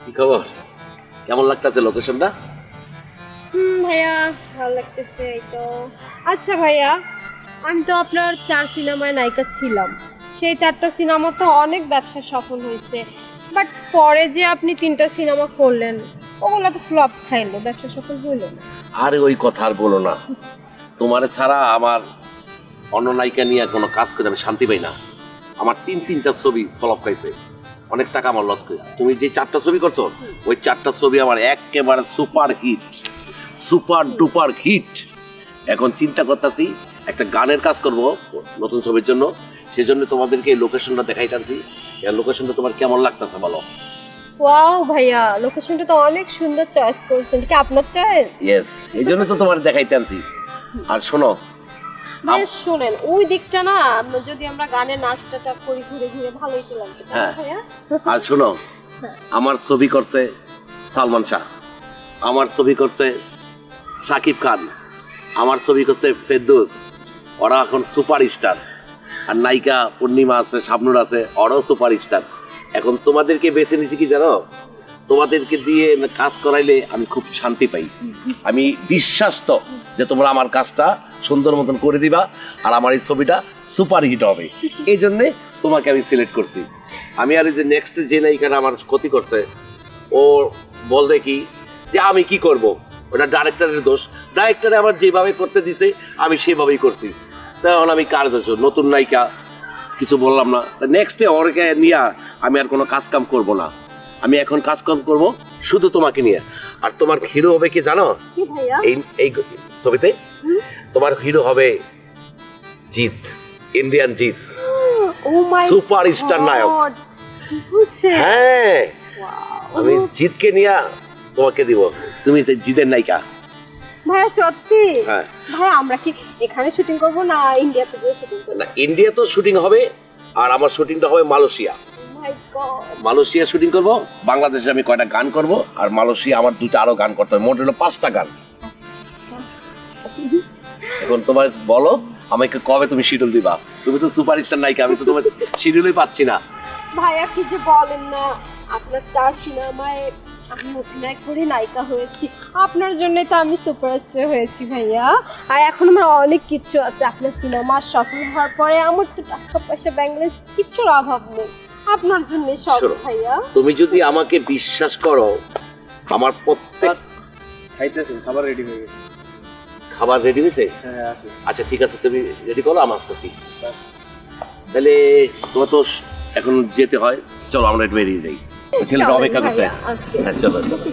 কি খবর? কেমন লাগতেছে লোকেশনটা? ভাইয়া ভালো লাগতেছে এই তো। আচ্ছা ভাইয়া, আমি তো আপনার 4 সিনেমায় নায়িকা ছিলাম। সেই 4টা সিনেমা তো অনেক ব্যবসা সফল হয়েছে, বাট পরে যে আপনি 3টা সিনেমা করলেন ওগুলো তো ফ্লপ খাইলো, ব্যবসা সফল হইলো না। আরে ওই কথা আর বলো না। তোমারে ছাড়া আমার অন্য নায়িকা নিয়ে কোনো কাজ করে আমি শান্তি পাই না। আমার তিনটা ছবি ফলপ খাইছে, অনেক টাকা আমার লস করে। তুমি যে 4টা ছবি করছো ওই 4টা ছবি আমার একেবারে super hit, super duper hit. এখন চিন্তা করতেছি একটা গানের কাজ করব নতুন ছবির জন্য, সেজন্য তোমাদেরকে এই লোকেশনটা দেখাই টানছি। এই লোকেশনটা তোমার কেমন লাগতেছে বলো? ওয়াও ভাইয়া, লোকেশনটা তো অনেক সুন্দর চয়েস করেছেন, কি আপনার চয়েস? ইয়েস, এই জন্য তো তোমার দেখাই টানছি। আর শোনো, ভাইয়া শোনেন, ওই দিকটা না যদি আমরা গানে নাচটা করি ঘুরে ঘুরে ভালোই তো লাগবে, তাই না হ্যাঁ। ভাইয়া? আর শোনো, আমার ছবি করছে সালমান শাহ, আমার ছবি করছে সাকিব খান, আমার ছবি করছে ফেরদৌস। ওরা এখন সুপার স্টার। আর নায়িকা পূর্ণিমা আছে, শাবনুর আছে, ওরাও সুপার স্টার। এখন তোমাদেরকে বেছে নিছি কি জানো? তোমাদেরকে দিয়ে কাজ করাইলে আমি খুব শান্তি পাই। আমি বিশ্বাস তো যে তোমরা আমার কাজটা সুন্দর মতন করে দিবা আর আমার এই ছবিটা সুপার হিট হবে। এই জন্যে তোমাকে আমি সিলেক্ট করছি। আমি আর এই যে নেক্সট যে নায়িকাটা আমার ক্ষতি করছে, ও বলবে কি যে আমি কি করব, ওটা ডাইরেক্টরের দোষ। ডাইরেক্টরে আমার যেভাবে করতে দিছে আমি সেভাবেই করছি। তখন আমি কার দোষ? নতুন নায়িকা, কিছু বললাম না। নেক্সটে ওরকে নিয়ে আমি আর কোনো কাজ কাম করবো না। আমি এখন কাজ কাম করবো শুধু তোমাকে নিয়ে। আর তোমার হিরো হবে কি জানো? কি ভাইয়া? এই এই ছবিতে তোমার হিরো হবে জিৎ, ইন্ডিয়ান জিৎ, ও মাই সুপার স্টার নায়ক। বুঝছে? হ্যাঁ, আমি জিতকে নিয়ে তোমাকে দিব, তুমি যে জিতের নায়িকা। ভাইয়া সত্যি? হ্যাঁ। ভাইয়া আমরা কি এখানে শুটিং করব না ইন্ডিয়াতে গিয়ে শুটিং করব? না, ইন্ডিয়া তো শুটিং হবে আর আমার শুটিংটা হবে মালয়েশিয়া। মাই গড। মালয়েশিয়া শুটিং করব, বাংলাদেশে আমি কয়টা গান করব, আর মালয়েশিয়া আমার 2টা আরো গান করতে হবে, মোট হলো 5টা গান। এখন তোমার বলো আমাকে কবে তুমি শিডিউল দিবা? তুমি তো সুপারস্টার নায়িকা, আমি তো তোমার শিডিউলই পাচ্ছি না। ভাইয়া কি যে বলেন না, আপনার 4 সিনেমায় আমি অভিনয় করে নায়িকা হয়েছি, আপনার জন্যই তো আমি সুপারস্টার হয়েছি ভাইয়া। আর এখন আমার অনেক কিছু আছে, আপনার সিনেমা সফল হওয়ার পরে আমার তো টাকা পয়সা ব্যাংকের কিছুর অভাব নেই, আপনার জন্যই সব শোনো, ভাইয়া। তুমি যদি আমাকে বিশ্বাস করো, আমার প্রত্যেক খাবার রেডি হয়ে গেছে। খাবার রেডি হয়েছে। হ্যাঁ, আচ্ছা ঠিক আছে, তুমি রেডি করো, আমি আসতেছি। তাহলে তোমার তো এখন যেতে হয়, চলো আমরা একটু বেরিয়ে যাই, ছেলেটা অপেক্ষা করছে। ভাইয়া, আজকে। হ্যাঁ চলো চলো।